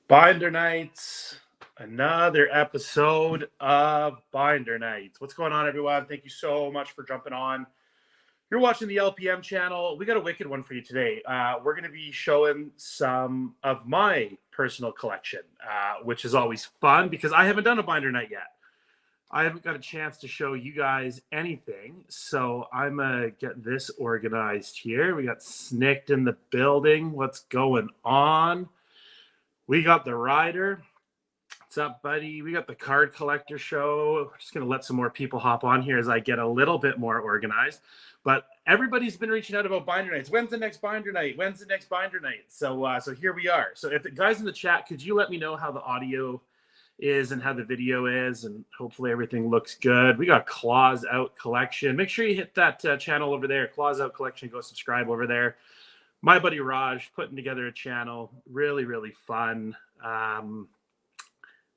Binder Nights, another episode of Binder Nights. What's going on, everyone? Thank you so much for jumping on. You're watching the LPM channel. We got a wicked one for you today. We're going to be showing some of my personal collection, which is always fun because I haven't done a Binder Night yet. I haven't got a chance to show you guys anything, so I'm going to get this organized here. We got Snicked in the building. What's going on? We got the rider. What's up, buddy? We got the card collector show. Just going to let some more people hop on here as I get a little bit more organized. But everybody's been reaching out about binder nights. When's the next binder night? When's the next binder night? So here we are. So if the guys in the chat, could you let me know how the audio is and how the video is, and hopefully everything looks good. We got Claws Out Collection. Make sure you hit that channel over there, Claws Out Collection. Go subscribe over there. My buddy Raj putting together a channel. Really, really fun.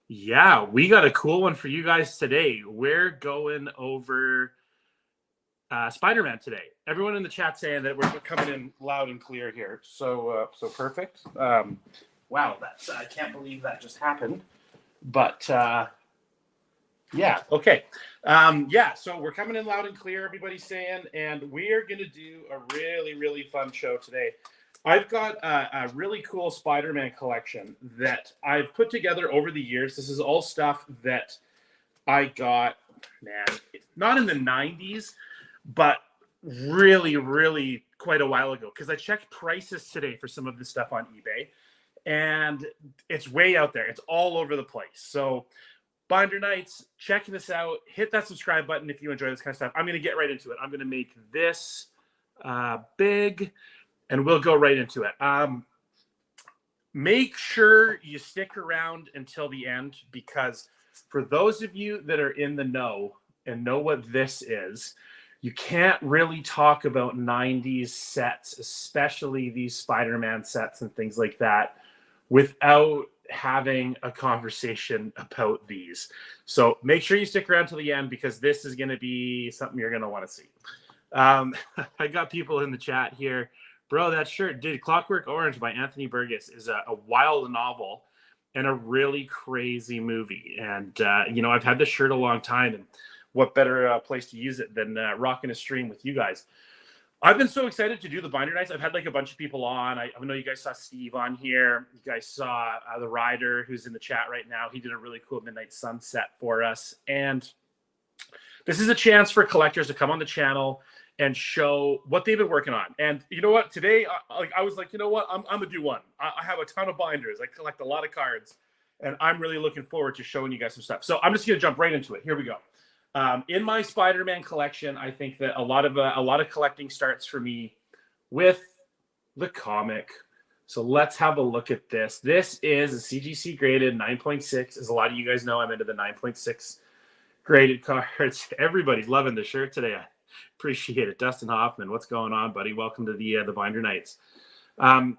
Yeah, we got a cool one for you guys today. We're going over Spider-Man today. Everyone in the chat saying that we're coming in loud and clear here. So perfect. Wow, I can't believe that just happened. But yeah, okay. So we're coming in loud and clear, everybody's saying, and we are going to do a really, really fun show today. I've got a really cool Spider-Man collection that I've put together over the years. This is all stuff that I got, not in the 90s, but really, really quite a while ago, because I checked prices today for some of this stuff on eBay, and it's way out there. It's all over the place. So Binder Nights, check this out. Hit that subscribe button if you enjoy this kind of stuff. I'm going to get right into it. I'm going to make this big, and we'll go right into it. Make sure you stick around until the end, because for those of you that are in the know and know what this is, you can't really talk about 90s sets, especially these Spider-Man sets and things like that, without having a conversation about these. So make sure you stick around to the end, because this is going to be something you're going to want to see. I got people in the chat here. Bro, that shirt, Clockwork Orange by Anthony Burgess is a wild novel and a really crazy movie. And, I've had this shirt a long time, and what better place to use it than rocking a stream with you guys. I've been so excited to do the Binder Nights. I've had like a bunch of people on. I know you guys saw Steve on here. You guys saw the Rider, who's in the chat right now. He did a really cool Midnight Sunset for us. And this is a chance for collectors to come on the channel and show what they've been working on. And you know what? Today, I was like, you know what? I'm going to do one. I have a ton of binders. I collect a lot of cards. And I'm really looking forward to showing you guys some stuff. So I'm just going to jump right into it. Here we go. In my Spider-Man collection, I think that a lot of collecting starts for me with the comic. So let's have a look at this. This is a CGC graded 9.6. As a lot of you guys know, I'm into the 9.6 graded cards. Everybody's loving the shirt today. I appreciate it. Dustin Hoffman, what's going on, buddy? Welcome to the Binder Nights. I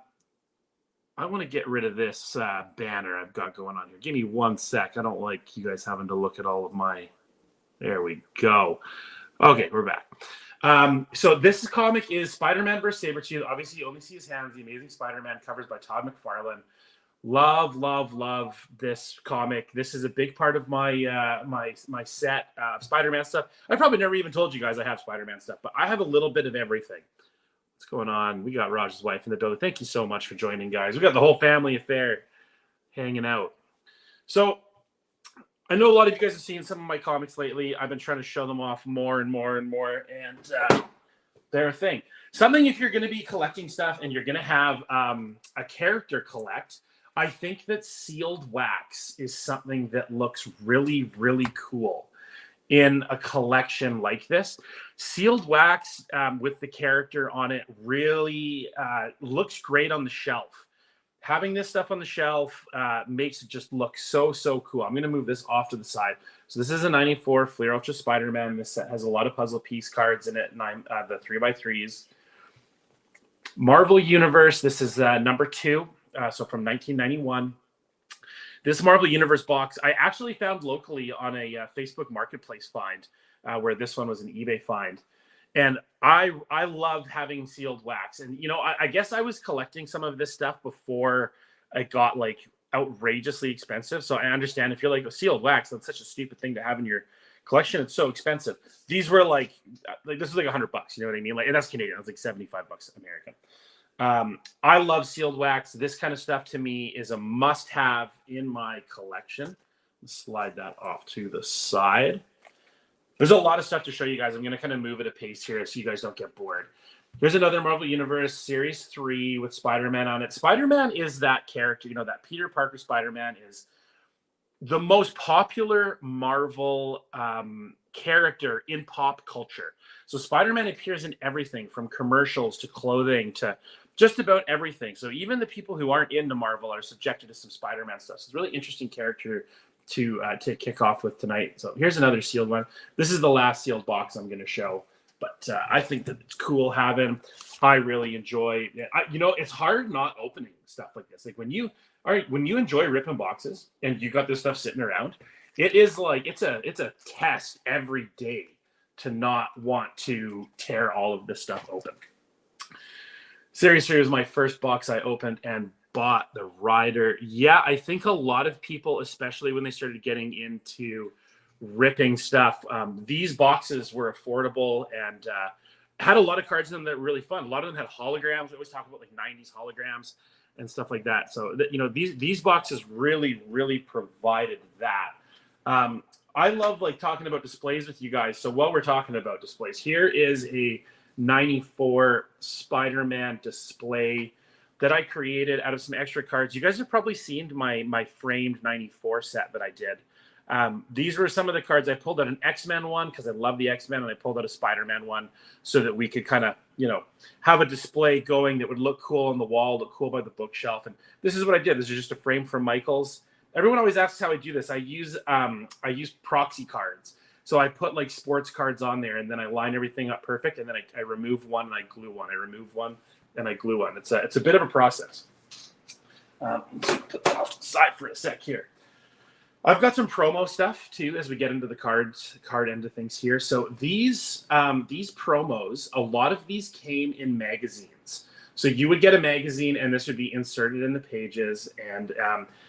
want to get rid of this banner I've got going on here. Give me one sec. I don't like you guys having to look at all of my... There we go. Okay, we're back. So this comic is Spider-Man vs. Sabretooth. Obviously, you only see his hands. The Amazing Spider-Man, covers by Todd McFarlane. Love, love, love this comic. This is a big part of my my set of Spider-Man stuff. I probably never even told you guys I have Spider-Man stuff, but I have a little bit of everything. What's going on? We got Raj's wife in the building. Thank you so much for joining, guys. We got the whole family affair hanging out. So I know a lot of you guys have seen some of my comics lately. I've been trying to show them off more and more and more, and they're a thing. Something, if you're going to be collecting stuff and you're going to have a character collect, I think that sealed wax is something that looks really, really cool in a collection like this. Sealed wax with the character on it really looks great on the shelf. Having this stuff on the shelf makes it just look so, so cool. I'm going to move this off to the side. So this is a 94 Fleer Ultra Spider-Man. This set has a lot of puzzle piece cards in it, the 3x3s. Marvel Universe, this is number 2, so from 1991. This Marvel Universe box, I actually found locally on a Facebook Marketplace find, where this one was an eBay find. And I love having sealed wax. And, I guess I was collecting some of this stuff before I got, like, outrageously expensive. So I understand if you're like a sealed wax, that's such a stupid thing to have in your collection. It's so expensive. These were like this was like $100. You know what I mean? Like, and that's Canadian. It's like $75 American. I love sealed wax. This kind of stuff to me is a must-have in my collection. Let's slide that off to the side. There's a lot of stuff to show you guys. I'm going to kind of move at a pace here so you guys don't get bored. Here's another Marvel Universe Series 3 with Spider-Man on it. Spider-Man is that character, you know, that Peter Parker Spider-Man is the most popular Marvel character in pop culture. So Spider-Man appears in everything from commercials to clothing to just about everything. So even the people who aren't into Marvel are subjected to some Spider-Man stuff. So it's a really interesting character to kick off with tonight. So here's another sealed one. This is the last sealed box I'm going to show. But I think that it's cool having. I really enjoy. You know, it's hard not opening stuff like this. Like when you enjoy ripping boxes and you got this stuff sitting around, it is like it's a test every day to not want to tear all of this stuff open. Series 3 was my first box I opened and bought the Rider. Yeah, I think a lot of people, especially when they started getting into ripping stuff, these boxes were affordable and had a lot of cards in them that were really fun. A lot of them had holograms. We always talk about like 90s holograms and stuff like that. So that, you know, these boxes really provided that. I love like talking about displays with you guys. So while we're talking about displays, here is a 94 Spider-Man display that I created out of some extra cards. You guys have probably seen my framed 94 set that I did. These were some of the cards. I pulled out an X-Men one because I love the X-Men, and I pulled out a Spider-Man one so that we could kind of, you know, have a display going that would look cool on the wall, look cool by the bookshelf. And this is what I did. This is just a frame from Michaels. Everyone always asks how I do this. I use proxy cards. So I put like sports cards on there, and then I line everything up perfect, and then I remove one and I glue one. I remove one and I glue one. It's a bit of a process. Put that off to the side for a sec here. I've got some promo stuff too as we get into the card end of things here. So these promos, a lot of these came in magazines. So you would get a magazine and this would be inserted in the pages. And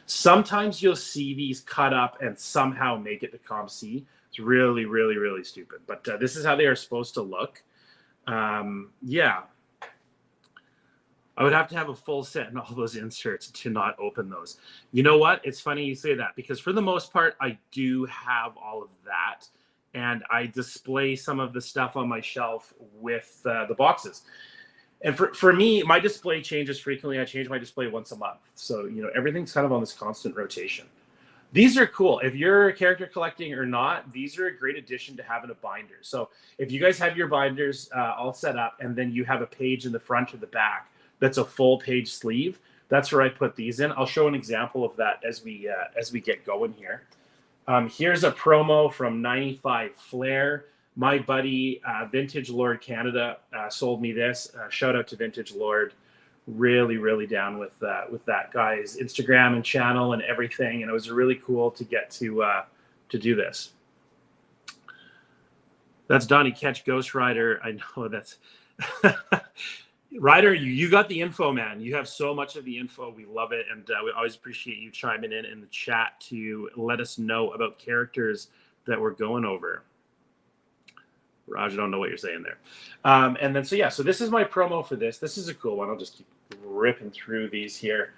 sometimes you'll see these cut up and somehow make it to ComC. It's really stupid. But this is how they are supposed to look. Yeah. I would have to have a full set and all those inserts to not open those. You know what? It's funny you say that because for the most part, I do have all of that. And I display some of the stuff on my shelf with the boxes. And for me, my display changes frequently. I change my display once a month. So, you know, everything's kind of on this constant rotation. These are cool. If you're character collecting or not, these are a great addition to having a binder. So if you guys have your binders all set up and then you have a page in the front or the back, that's a full page sleeve. That's where I put these in. I'll show an example of that as we get going here. Here's a promo from 95 Flair. My buddy, Vintage Lord Canada, sold me this. Shout out to Vintage Lord. Really down with that guy's Instagram and channel and everything. And it was really cool to get to do this. That's Donnie Ketch, Ghost Rider. I know that's... Ryder, you got the info, man. You have so much of the info. We love it. And we always appreciate you chiming in the chat to let us know about characters that we're going over. Raj, I don't know what you're saying there. And then, so this is my promo for this. This is a cool one. I'll just keep ripping through these here.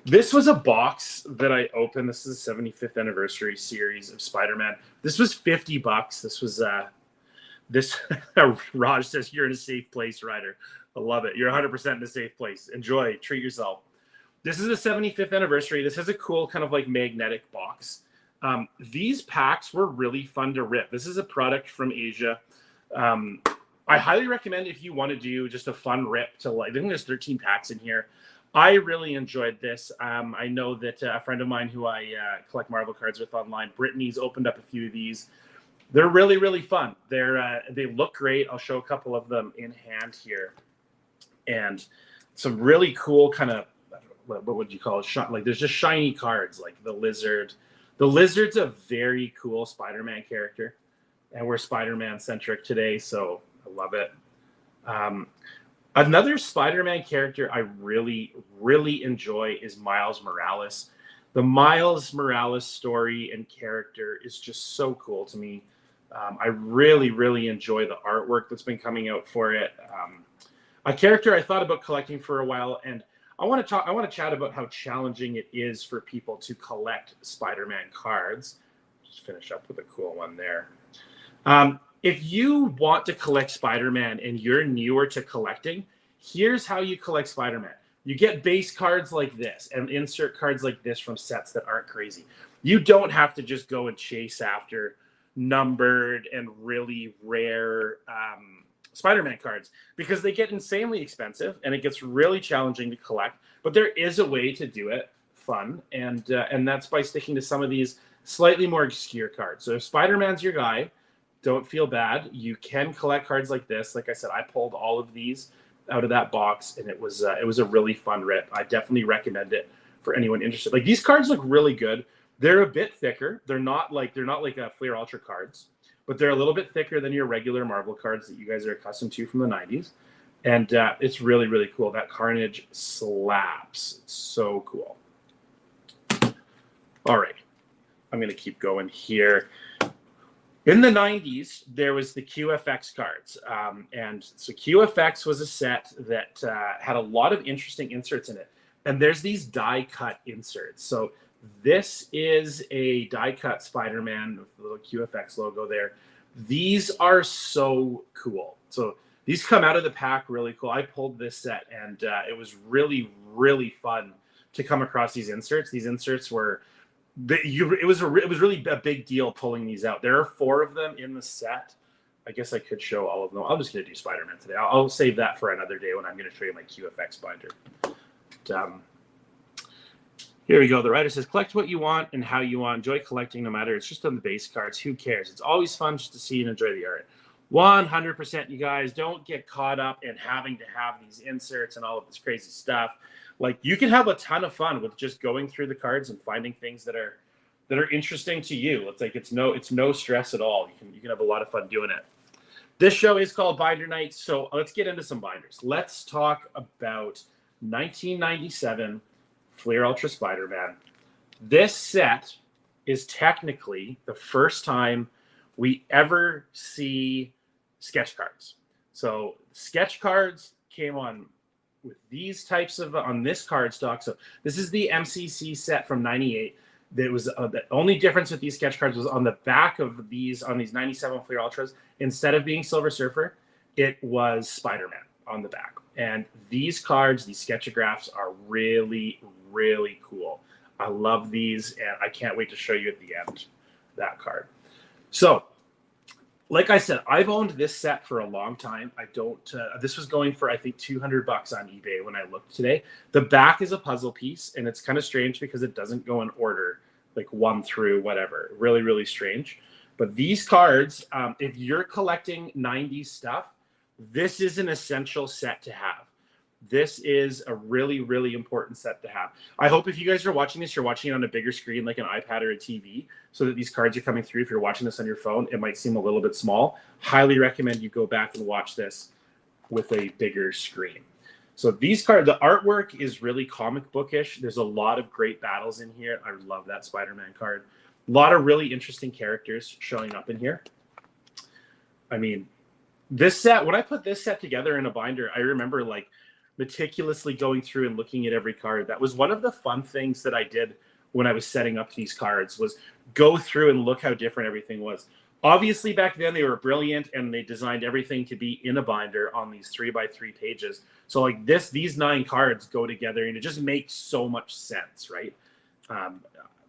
This was a box that I opened. This is the 75th anniversary series of Spider-Man. This was $50. This was, Raj says, you're in a safe place, Ryder. I love it. You're 100% in a safe place. Enjoy. Treat yourself. This is the 75th anniversary. This has a cool kind of like magnetic box. These packs were really fun to rip. This is a product from Asia. I highly recommend if you want to do just a fun rip to like, I think there's 13 packs in here. I really enjoyed this. I know that a friend of mine who I collect Marvel cards with online, Brittany's opened up a few of these. They're really fun. They look great. I'll show a couple of them in hand here. And some really cool kind of, what would you call it? Like there's just shiny cards like the Lizard. The Lizard's a very cool Spider-Man character. And we're Spider-Man centric today, so I love it. Another Spider-Man character I really enjoy is Miles Morales. The Miles Morales story and character is just so cool to me. I really, really enjoy the artwork that's been coming out for it. A character I thought about collecting for a while, and I want to chat about how challenging it is for people to collect Spider-Man cards. Just finish up with a cool one there. If you want to collect Spider-Man and you're newer to collecting, here's how you collect Spider-Man. You get base cards like this and insert cards like this from sets that aren't crazy. You don't have to just go and chase after numbered and really rare Spider-Man cards because they get insanely expensive and it gets really challenging to collect. But there is a way to do it fun, and that's by sticking to some of these slightly more obscure cards. So if Spider-Man's your guy, don't feel bad. You can collect cards like this. Like I said, I pulled all of these out of that box, and it was a really fun rip. I definitely recommend it for anyone interested. Like, these cards look really good. They're a bit thicker. They're not like a Fleer Ultra cards, but they're a little bit thicker than your regular Marvel cards that you guys are accustomed to from the 90s. And it's really, really cool. That Carnage slaps. It's so cool. All right. I'm going to keep going here. In the 90s, there was the QFX cards. And so QFX was a set that had a lot of interesting inserts in it. And there's these die-cut inserts. So this is a die-cut Spider-Man with the little QFX logo there. These are so cool. So these come out of the pack really cool. I pulled this set, and it was really, really fun to come across these inserts. These inserts were... It was really a big deal pulling these out. There are 4 of them in the set. I guess I could show all of them. I'm just going to do Spider-Man today. I'll save that for another day when I'm going to show you my QFX binder. But, here we go. The writer says, collect what you want and how you want. Enjoy collecting no matter. It's just on the base cards. Who cares? It's always fun just to see and enjoy the art. 100%, you guys. Don't get caught up in having to have these inserts and all of this crazy stuff. Like, you can have a ton of fun with just going through the cards and finding things that are interesting to you. It's like it's no stress at all. You can have a lot of fun doing it. This show is called Binder Night, so let's get into some binders. Let's talk about 1997 Fleer Ultra Spider-Man. This set is technically the first time we ever see sketch cards. So sketch cards came on with these types of on this card stock. So this is the MCC set from 98. There was the only difference with these sketch cards was on the back of these, on these 97 Fleer Ultras, instead of being Silver Surfer, it was Spider-Man on the back. And these cards, these sketchographs, are really, really cool. I love these, and I can't wait to show you at the end that card. So, like I said, I've owned this set for a long time. I don't. This was going for, I think, $200 on eBay when I looked today. The back is a puzzle piece, and it's kind of strange because it doesn't go in order, like 1 through whatever. Really, really strange. But these cards, if you're collecting 90s stuff, this is an essential set to have. This is a really, really important set to have. I hope if you guys are watching this, you're watching it on a bigger screen like an iPad or a TV so that these cards are coming through. If you're watching this on your phone, it might seem a little bit small. Highly recommend you go back and watch this with a bigger screen. So these cards, the artwork is really comic bookish. There's a lot of great battles in here. I love that Spider-Man card. A lot of really interesting characters showing up in here. I mean, this set, when I put this set together in a binder, I remember like meticulously going through and looking at every card. That was one of the fun things that I did when I was setting up these cards, was go through and look how different everything was. Obviously, back then they were brilliant and they designed everything to be in a binder on these 3x3 pages. So like these 9 cards go together and it just makes so much sense, right?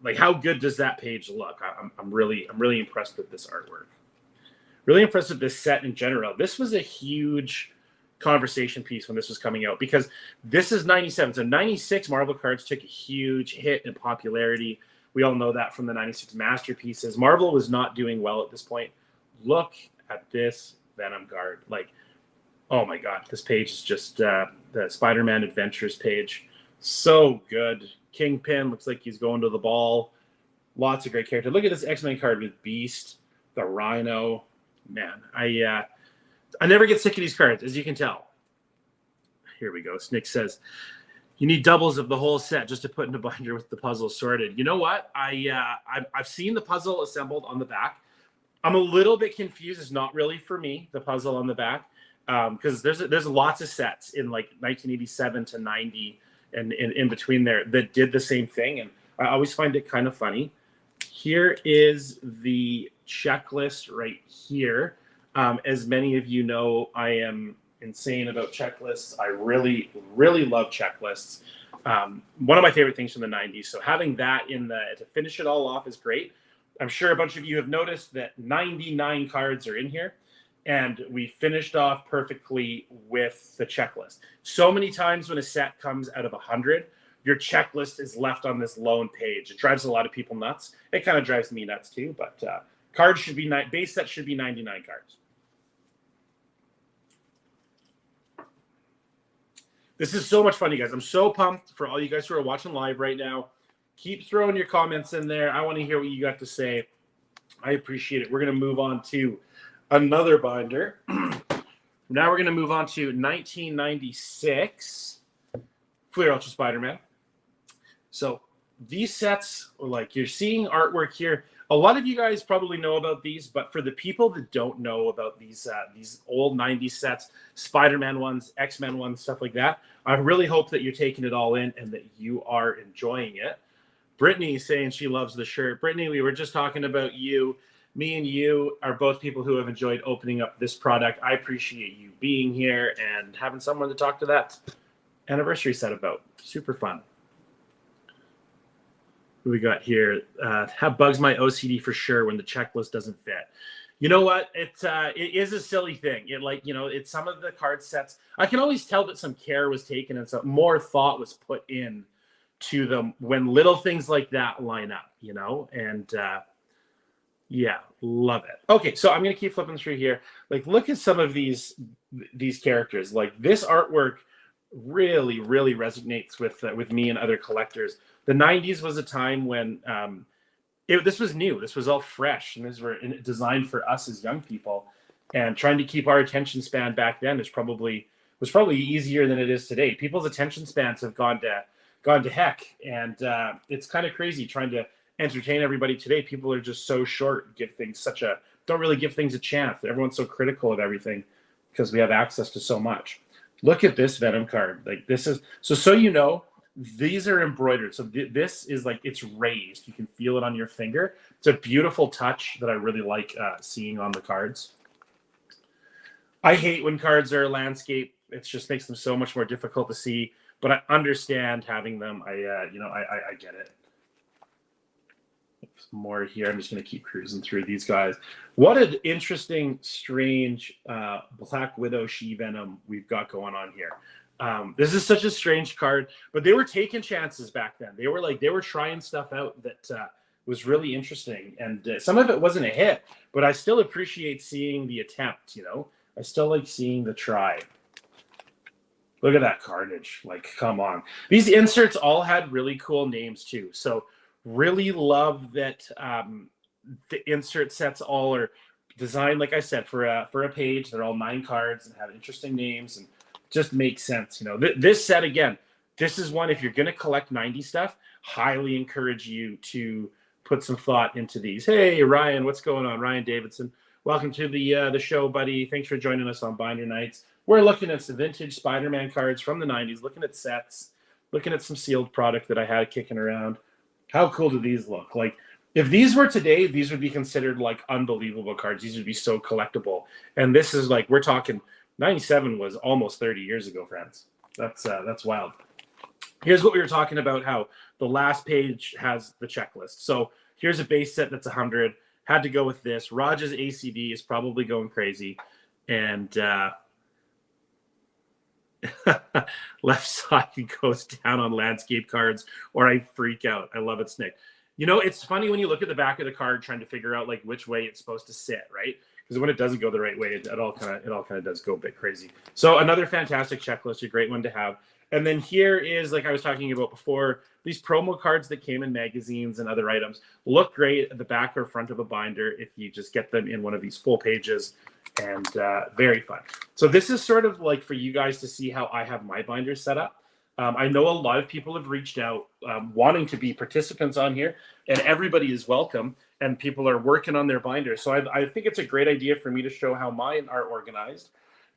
Like, how good does that page look? I'm really impressed with this artwork. Really impressed with this set in general. This was a huge conversation piece when this was coming out because this is 97. So 96 Marvel cards took a huge hit in popularity. We all know that from the 96 masterpieces. Marvel was not doing well at this point. Look at this Venom card. Like, oh my God, this page is just the Spider-Man Adventures page. So good. Kingpin looks like he's going to the ball. Lots of great characters. Look at this X-Men card with Beast, the Rhino. Man, I never get sick of these cards, as you can tell. Here we go. Snick says, You need doubles of the whole set just to put in a binder with the puzzle sorted. You know what? I've seen the puzzle assembled on the back. I'm a little bit confused. It's not really for me, the puzzle on the back, because there's lots of sets in like 1987 to 90 and in between there that did the same thing, and I always find it kind of funny. Here is the checklist right here. As many of you know, I am insane about checklists. I really, really love checklists. One of my favorite things from the 90s. So having that to finish it all off is great. I'm sure a bunch of you have noticed that 99 cards are in here, and we finished off perfectly with the checklist. So many times when a set comes out of 100, your checklist is left on this lone page. It drives a lot of people nuts. It kind of drives me nuts too, but cards should be base set should be 99 cards. This is so much fun, you guys. I'm so pumped for all you guys who are watching live right now. Keep throwing your comments in there. I want to hear what you got to say. I appreciate it. We're going to move on to another binder. Now we're going to move on to 1996 Fleer Ultra Spider-Man. So these sets, like you're seeing artwork here. A lot of you guys probably know about these, but for the people that don't know about these old 90s sets, Spider-Man ones, X-Men ones, stuff like that, I really hope that you're taking it all in and that you are enjoying it. Brittany saying she loves the shirt. Brittany, we were just talking about you. Me and you are both people who have enjoyed opening up this product. I appreciate you being here and having someone to talk to that anniversary set about. Super fun. What we got here? Have bugs my OCD for sure when the checklist doesn't fit. You know what? It is a silly thing. It's some of the card sets. I can always tell that some care was taken and some more thought was put in to them when little things like that line up, and yeah, love it. Okay, so I'm gonna keep flipping through here. Like, look at some of these characters. Like, this artwork really, really resonates with me and other collectors. The 90s was a time when this was new. This was all fresh, and these were designed for us as young people. And trying to keep our attention span back then was probably easier than it is today. People's attention spans have gone to heck, and it's kind of crazy trying to entertain everybody today. People are just so short. Don't really give things a chance. Everyone's so critical of everything because we have access to so much. Look at this Venom card. Like, this is so you know. These are embroidered. So this is like, it's raised. You can feel it on your finger. It's a beautiful touch that I really like seeing on the cards. I hate when cards are landscape. It just makes them so much more difficult to see, but I understand having them. I get it. Some more here. I'm just going to keep cruising through these guys. What an interesting, strange Black Widow She-Venom we've got going on here. This is such a strange card, but they were taking chances back then. They were trying stuff out that was really interesting, and some of it wasn't a hit, but I still appreciate seeing the attempt. I still like seeing the try. Look at that Carnage! Like, come on. These inserts all had really cool names too. So really love that the insert sets all are designed, like I said, for a page. They're all 9 cards and have interesting names and just makes sense. This set, again, this is one, if you're going to collect 90 stuff, highly encourage you to put some thought into these. Hey, Ryan, what's going on? Ryan Davidson. Welcome to the show, buddy. Thanks for joining us on Binder Nights. We're looking at some vintage Spider-Man cards from the 90s, looking at sets, looking at some sealed product that I had kicking around. How cool do these look? Like, if these were today, these would be considered like unbelievable cards. These would be so collectible. And this is like, we're talking 97 was almost 30 years ago, friends. That's wild. Here's what we were talking about, how the last page has the checklist. So here's a base set that's 100. Had to go with this. Raj's ACD is probably going crazy. And left side goes down on landscape cards, or I freak out. I love it, Snick. It's funny when you look at the back of the card trying to figure out like which way it's supposed to sit, right? Because when it doesn't go the right way, it all kind of does go a bit crazy. So another fantastic checklist, a great one to have. And then here is, like I was talking about before, these promo cards that came in magazines and other items look great at the back or front of a binder if you just get them in one of these full pages, and very fun. So this is sort of like for you guys to see how I have my binders set up. I know a lot of people have reached out wanting to be participants on here, and everybody is welcome. And people are working on their binders. So I think it's a great idea for me to show how mine are organized,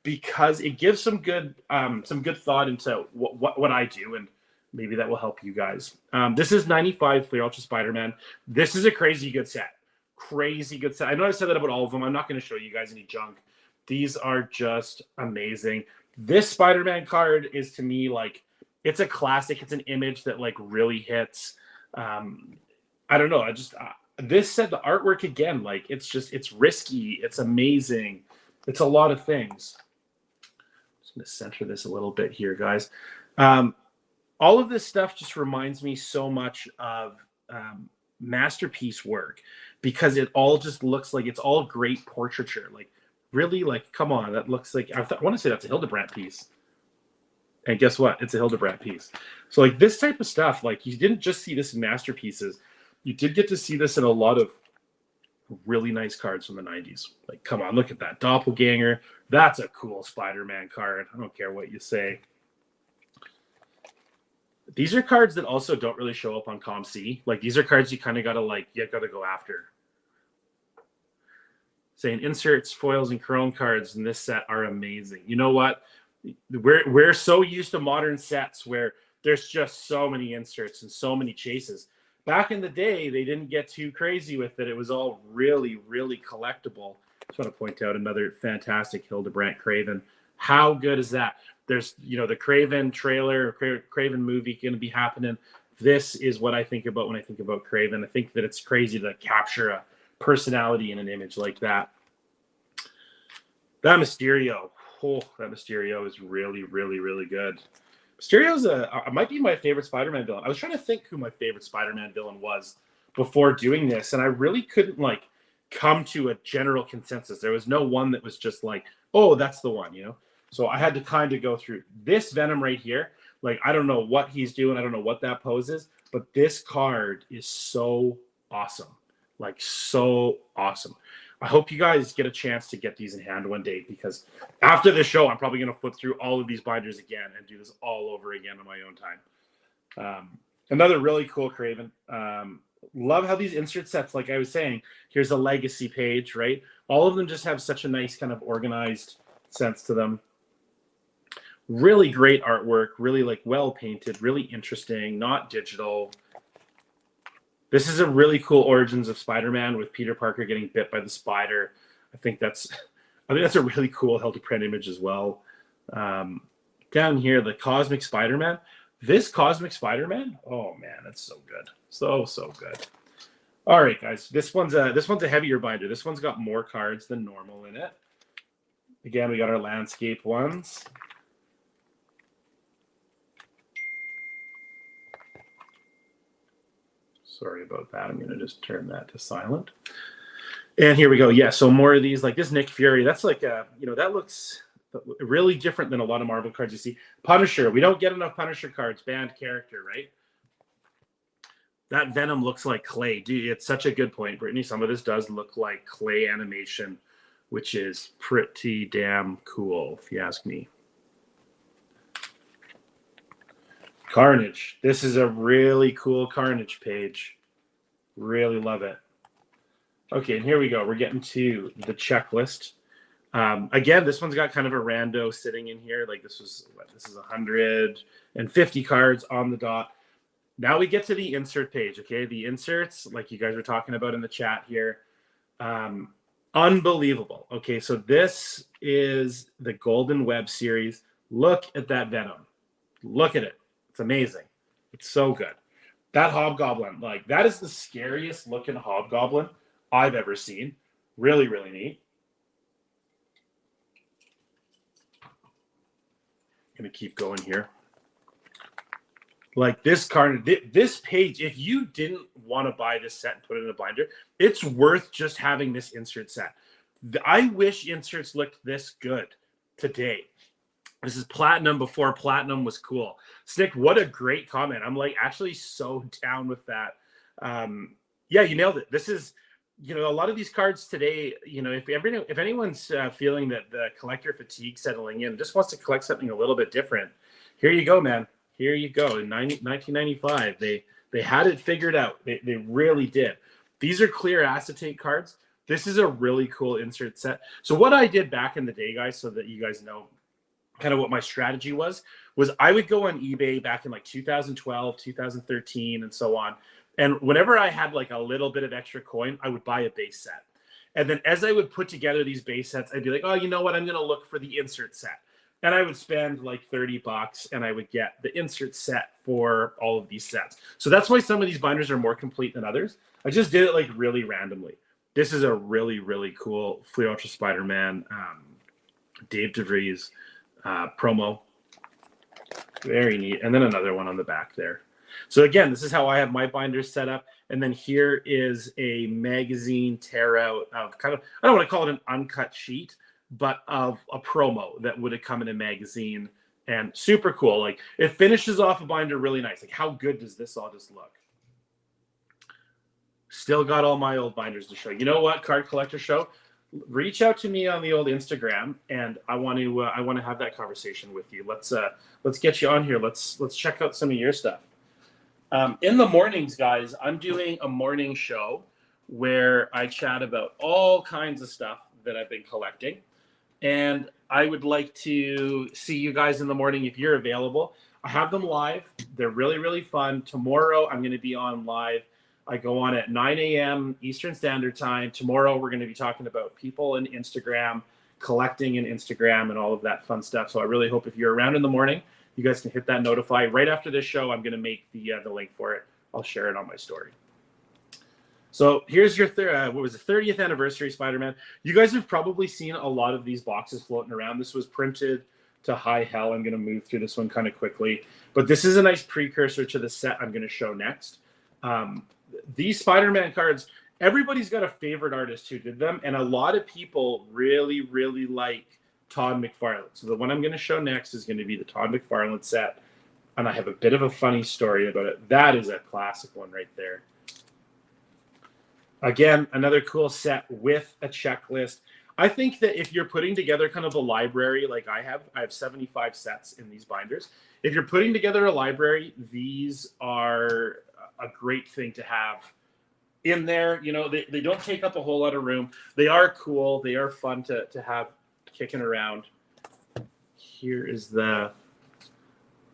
because it gives some good thought into what I do, and maybe that will help you guys. This is 95 Fleer Ultra Spider-Man. This is a crazy good set. Crazy good set. I know I said that about all of them. I'm not going to show you guys any junk. These are just amazing. This Spider-Man card is, to me, like, it's a classic. It's an image that like really hits. I don't know. This set, the artwork again, like it's risky. It's amazing. It's a lot of things. Just going to center this a little bit here, guys. All of this stuff just reminds me so much of masterpiece work, because it all just looks like it's all great portraiture. Like, really, like, come on, that looks like, I want to say that's a Hildebrandt piece. And guess what? It's a Hildebrandt piece. So like this type of stuff, like you didn't just see this in masterpieces. You did get to see this in a lot of really nice cards from the 90s. Like, come on, look at that. Doppelganger. That's a cool Spider-Man card. I don't care what you say. These are cards that also don't really show up on ComC. Like, these are cards you kind of got to, like, you got to go after. Saying inserts, foils, and chrome cards in this set are amazing. You know what? We're so used to modern sets where there's just so many inserts and so many chases. Back in the day, they didn't get too crazy with it. It was all really, really collectible. Just want to point out another fantastic Hildebrandt Craven. How good is that? There's, the Craven trailer, Craven movie going to be happening. This is what I think about when I think about Craven. I think that it's crazy to capture a personality in an image like that. That Mysterio. Oh, that Mysterio is really, really, really good. Mysterio's might be my favorite Spider-Man villain. I was trying to think who my favorite Spider-Man villain was before doing this, and I really couldn't like come to a general consensus. There was no one that was just like, oh, that's the one, So I had to kind of go through this Venom right here. Like, I don't know what he's doing. I don't know what that pose is, but this card is so awesome. Like, so awesome. I hope you guys get a chance to get these in hand one day, because after the show, I'm probably going to flip through all of these binders again and do this all over again on my own time. Another really cool Craven. Love how these insert sets, like I was saying, here's a legacy page, right? All of them just have such a nice kind of organized sense to them. Really great artwork, really like well painted, really interesting, not digital. This is a really cool Origins of Spider-Man with Peter Parker getting bit by the spider. I think that's a really cool Hildebrandt image as well. Down here, the Cosmic Spider-Man. This Cosmic Spider-Man, oh man, that's so good. So good. All right, guys. This one's a heavier binder. This one's got more cards than normal in it. Again, we got our landscape ones. Sorry about that. I'm going to just turn that to silent. And here we go. Yeah, so more of these, like this Nick Fury. That's like that looks really different than a lot of Marvel cards you see. Punisher. We don't get enough Punisher cards. Banned character, right? That Venom looks like clay. Dude, it's such a good point, Brittany. Some of this does look like clay animation, which is pretty damn cool, if you ask me. Carnage. This is a really cool Carnage page. Really love it. Okay, and here we go. We're getting to the checklist. Again, this one's got kind of a rando sitting in here. Like this is 150 cards on the dot. Now we get to the insert page, okay? The inserts, like you guys were talking about in the chat here. Unbelievable. Okay, so this is the Golden Web series. Look at that Venom. Look at it. It's amazing. It's so good. That Hobgoblin, like that is the scariest looking Hobgoblin I've ever seen. Really, really neat. Gonna keep going here. Like this card, this page, if you didn't want to buy this set and put it in a binder, it's worth just having this insert set. I wish inserts looked this good today. This is platinum before platinum was cool. Snick, what a great comment. I'm like actually so down with that. Yeah, you nailed it. This is, a lot of these cards today, if anyone's feeling that the collector fatigue settling in, just wants to collect something a little bit different, here you go, man. Here you go. In 1995, they had it figured out. They really did. These are clear acetate cards. This is a really cool insert set. So what I did back in the day, guys, so that you guys know kind of what my strategy was I would go on eBay back in like 2012, 2013, and so on. And whenever I had like a little bit of extra coin, I would buy a base set. And then as I would put together these base sets, I'd be like, oh, you know what? I'm going to look for the insert set. And I would spend like $30 and I would get the insert set for all of these sets. So that's why some of these binders are more complete than others. I just did it like really randomly. This is a really, really cool Fleer Ultra Spider-Man Dave DeVries promo. Very neat. And then another one on the back there. So again, this is how I have my binders set up. And then here is a magazine tear out of kind of, I don't want to call it an uncut sheet, but of a promo that would have come in a magazine, and super cool. Like it finishes off a binder really nice. Like how good does this all just look? Still got all my old binders to show. You know what, Card Collector Show? Reach out to me on the old Instagram, and I want to have that conversation with you. Let's get you on here. Let's check out some of your stuff. In the mornings, guys, I'm doing a morning show where I chat about all kinds of stuff that I've been collecting, and I would like to see you guys in the morning if you're available. I have them live. They're really, really fun. Tomorrow, I'm going to be on live. I go on at 9 a.m. Eastern Standard Time. Tomorrow, we're going to be talking about people in Instagram, collecting in Instagram, and all of that fun stuff. So I really hope if you're around in the morning, you guys can hit that notify. Right after this show, I'm going to make the link for it. I'll share it on my story. So here's your 30th anniversary Spider-Man. You guys have probably seen a lot of these boxes floating around. This was printed to high hell. I'm going to move through this one kind of quickly. But this is a nice precursor to the set I'm going to show next. These Spider-Man cards, everybody's got a favorite artist who did them, and a lot of people really, really like Todd McFarlane. So the one I'm going to show next is going to be the Todd McFarlane set, and I have a bit of a funny story about it. That is a classic one right there. Again, another cool set with a checklist. I think that if you're putting together kind of a library like I have 75 sets in these binders. If you're putting together a library, these are a great thing to have in there. You know, they don't take up a whole lot of room. They are cool. They are fun to have kicking around. Here is the,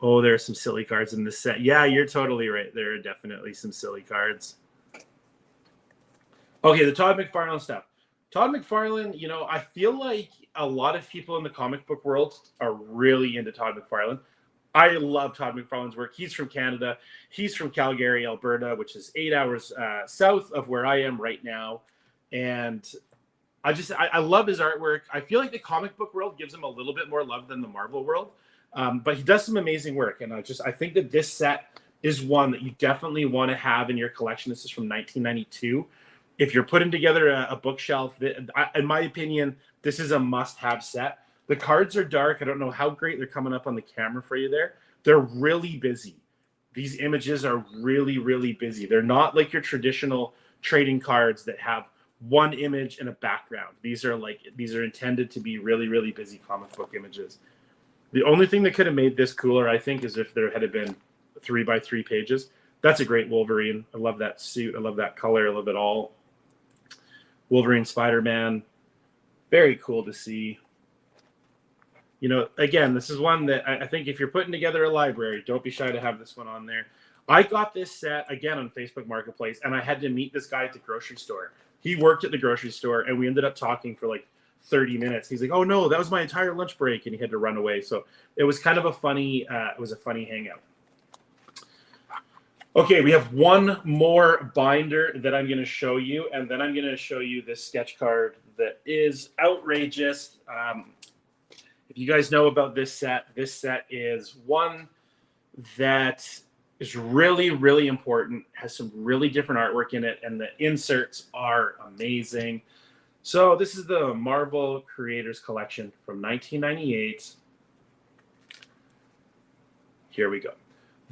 oh, there are some silly cards in this set. Yeah, you're totally right. There are definitely some silly cards. Okay, the Todd McFarlane stuff. Todd McFarlane, you know, I feel like a lot of people in the comic book world are really into Todd McFarlane. I love Todd McFarlane's work. He's from Canada. He's from Calgary, Alberta, which is 8 hours south of where I am right now. And I love his artwork. I feel like the comic book world gives him a little bit more love than the Marvel world. But he does some amazing work. And I think that this set is one that you definitely want to have in your collection. This is from 1992. If you're putting together a bookshelf, in my opinion, this is a must-have set. The cards are dark. I don't know how great they're coming up on the camera for you there. They're really busy. These images are really, really busy. They're not like your traditional trading cards that have one image and a background. These are intended to be really, really busy comic book images. The only thing that could have made this cooler, I think, is if there had been 3x3 pages. That's a great Wolverine. I love that suit. I love that color. I love it all. Wolverine, Spider-Man. Very cool to see. You know, again, this is one that I think if you're putting together a library, don't be shy to have this one on there. I got this set, again, on Facebook Marketplace, and I had to meet this guy at the grocery store. He worked at the grocery store, and we ended up talking for like 30 minutes. He's like, oh, no, that was my entire lunch break, and he had to run away. So it was kind of a funny hangout. Okay, we have one more binder that I'm going to show you, and then I'm going to show you this sketch card that is outrageous. If you guys know about this set is one that is really, really important, has some really different artwork in it, and the inserts are amazing. So this is the Marvel Creators Collection from 1998. Here we go.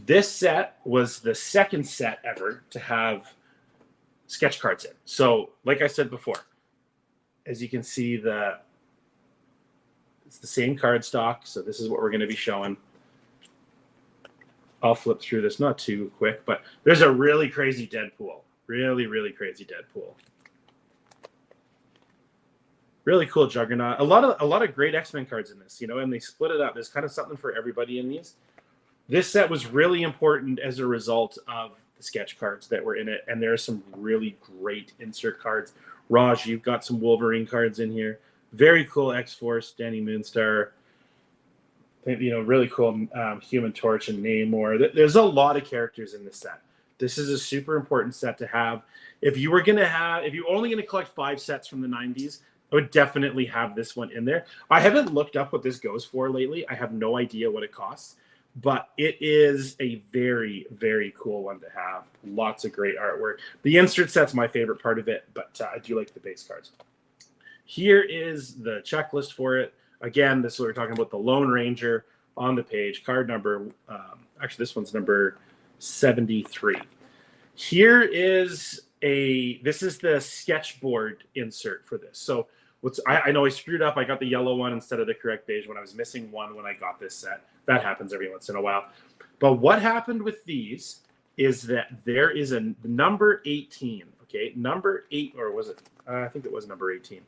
This set was the second set ever to have sketch cards in. So like I said before, as you can see, it's the same card stock. So this is what we're going to be showing. I'll flip through this, not too quick, but there's a really crazy Deadpool. Really, really crazy Deadpool. Really cool Juggernaut. A lot of great X-Men cards in this, and they split it up. There's kind of something for everybody in these. This set was really important as a result of the sketch cards that were in it, and there are some really great insert cards. Raj, you've got some Wolverine cards in here. Very cool X-Force, Danny Moonstar. Really cool Human Torch and Namor. There's a lot of characters in this set. This is a super important set to have. If you're only going to collect 5 sets from the 90s, I would definitely have this one in there. I haven't looked up what this goes for lately. I have no idea what it costs, but it is a very, very cool one to have. Lots of great artwork. The insert set's my favorite part of it, but I do like the base cards. Here is the checklist for it. Again, this is what we're talking about, the Lone Ranger on the page. Card number, actually this one's number 73. Here is this is the sketchboard insert for this. So I know I screwed up. I got the yellow one instead of the correct beige one. I was missing one when I got this set. That happens every once in a while. But what happened with these is that there is a number 18. Okay, number 8, or was it? I think it was number 18.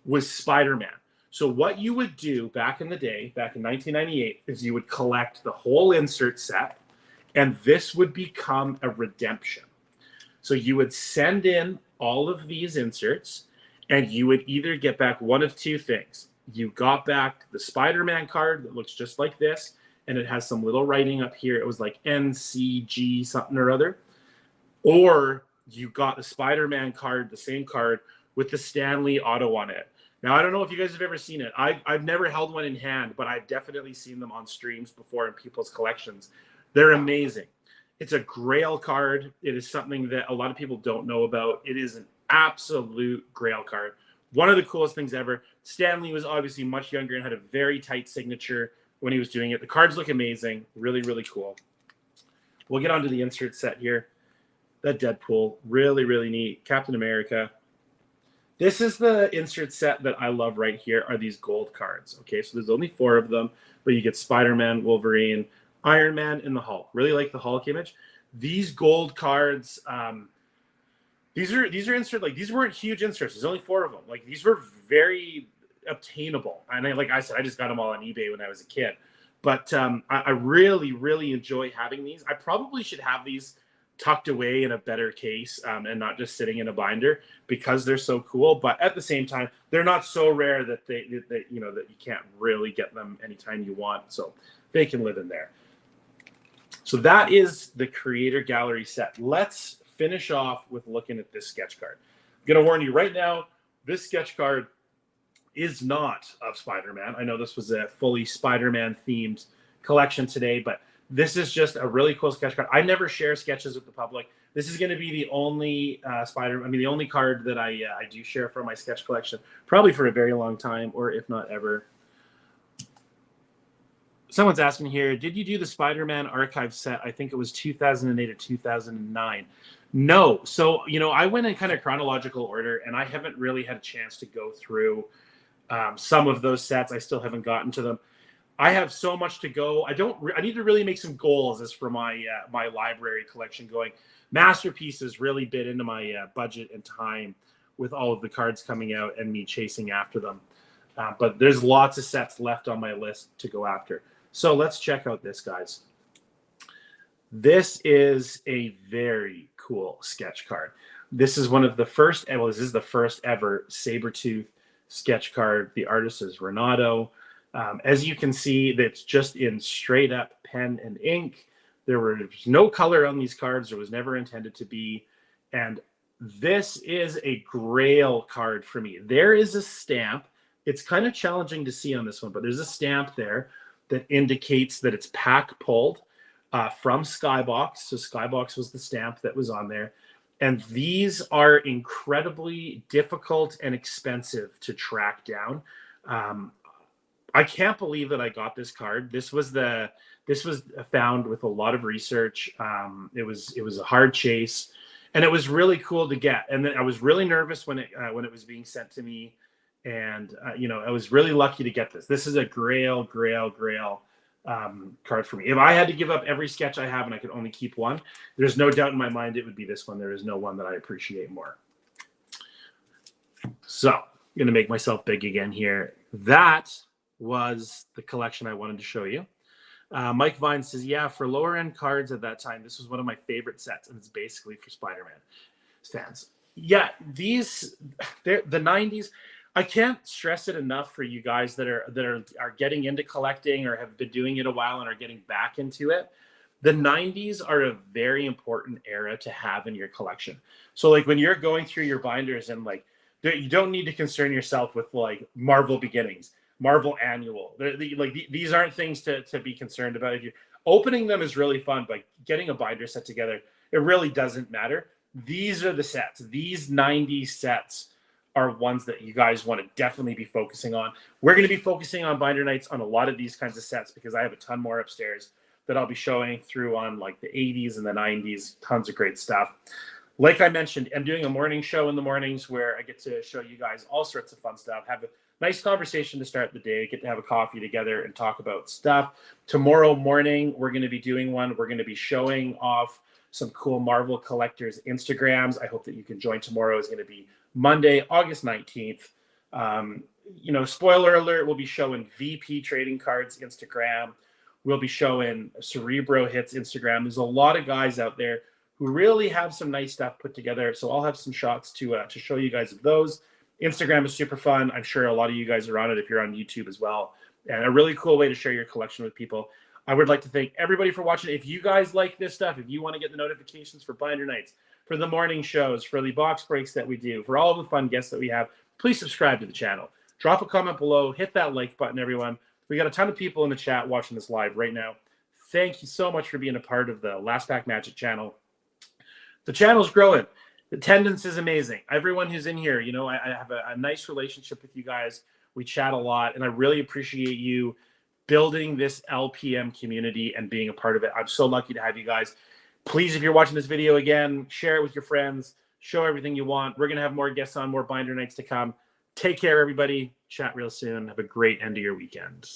Was Spider-Man. So what you would do back in the day, back in 1998, is you would collect the whole insert set, and this would become a redemption. So you would send in all of these inserts, and you would either get back one of two things. You got back the Spider-Man card that looks just like this, and it has some little writing up here. It was like NCG something or other. Or you got the Spider-Man card, the same card, with the Stanley auto on it. Now, I don't know if you guys have ever seen it. I've never held one in hand, but I've definitely seen them on streams before in people's collections. They're amazing. It's a Grail card. It is something that a lot of people don't know about. It is an absolute Grail card. One of the coolest things ever. Stanley was obviously much younger and had a very tight signature when he was doing it. The cards look amazing. Really, really cool. We'll get onto the insert set here. That Deadpool, really, really neat. Captain America. This is the insert set that I love right here, are these gold cards. Okay, so there's only 4 of them, but you get Spider-Man, Wolverine, Iron Man, and the Hulk. Really like the Hulk image. These gold cards, these are insert, like these weren't huge inserts. There's only 4 of them. Like these were very obtainable. And like I said, I just got them all on eBay when I was a kid. But I really, really enjoy having these. I probably should have these tucked away in a better case and not just sitting in a binder because they're so cool. But at the same time, they're not so rare that that you can't really get them anytime you want. So they can live in there. So that is the Creator Gallery set. Let's finish off with looking at this sketch card. I'm going to warn you right now, this sketch card is not of Spider-Man. I know this was a fully Spider-Man themed collection today, but this is just a really cool sketch card. I never share sketches with the public. This is going to be the only the only card that I do share from my sketch collection, probably for a very long time, or if not ever. Someone's asking here, did you do the Spider-Man archive set? I think it was 2008 or 2009. No. So, I went in kind of chronological order, and I haven't really had a chance to go through some of those sets. I still haven't gotten to them. I have so much to go. I need to really make some goals as for my my library collection going. Masterpieces really bit into my budget and time with all of the cards coming out and me chasing after them. But there's lots of sets left on my list to go after. So let's check out this, guys. This is a very cool sketch card. This is one of the first, this is the first ever Sabretooth sketch card. The artist is Renato. As you can see, that's just in straight up pen and ink. There was no color on these cards. There was never intended to be. And this is a Grail card for me. There is a stamp. It's kind of challenging to see on this one, but there's a stamp there that indicates that it's pack pulled from Skybox. So Skybox was the stamp that was on there. And these are incredibly difficult and expensive to track down. I can't believe that I got this card. This was found with a lot of research. It was a hard chase, and it was really cool to get. And then I was really nervous when it was being sent to me, and I was really lucky to get this. This is a Grail card for me. If I had to give up every sketch I have and I could only keep one, there's no doubt in my mind it would be this one. There is no one that I appreciate more. So I'm going to make myself big again here. That was the collection I wanted to show you. Mike Vine says, yeah, for lower end cards at that time, this was one of my favorite sets, and it's basically for Spider-Man fans. Yeah, the 90s. I can't stress it enough for you guys that are getting into collecting or have been doing it a while and are getting back into it. The 90s are a very important era to have in your collection. So like when you're going through your binders and like you don't need to concern yourself with like Marvel Beginnings, Marvel Annual. These aren't things to be concerned about. If you're opening them is really fun, but getting a binder set together, it really doesn't matter. These are the sets. These 90s sets are ones that you guys want to definitely be focusing on. We're going to be focusing on binder nights on a lot of these kinds of sets because I have a ton more upstairs that I'll be showing through on like the 80s and the 90s. Tons of great stuff. Like I mentioned, I'm doing a morning show in the mornings where I get to show you guys all sorts of fun stuff. Have a nice conversation to start the day, get to have a coffee together and talk about stuff. Tomorrow morning, we're going to be doing one. We're going to be showing off some cool Marvel collectors' Instagrams. I hope that you can join. Tomorrow is going to be Monday, August 19th. Spoiler alert, we'll be showing VP Trading Cards Instagram. We'll be showing Cerebro Hits Instagram. There's a lot of guys out there who really have some nice stuff put together. So I'll have some shots to show you guys of those. Instagram is super fun. I'm sure a lot of you guys are on it if you're on YouTube as well. And a really cool way to share your collection with people. I would like to thank everybody for watching. If you guys like this stuff, if you want to get the notifications for binder nights, for the morning shows, for the box breaks that we do, for all of the fun guests that we have, please subscribe to the channel. Drop a comment below. Hit that like button, everyone. We got a ton of people in the chat watching this live right now. Thank you so much for being a part of the Last Pack Magic channel. The channel's growing. The attendance is amazing. Everyone who's in here, I have a nice relationship with you guys. We chat a lot, and I really appreciate you building this LPM community and being a part of it. I'm so lucky to have you guys. Please, if you're watching this video again, share it with your friends. Show everything you want. We're going to have more guests on, more binder nights to come. Take care, everybody. Chat real soon. Have a great end of your weekend.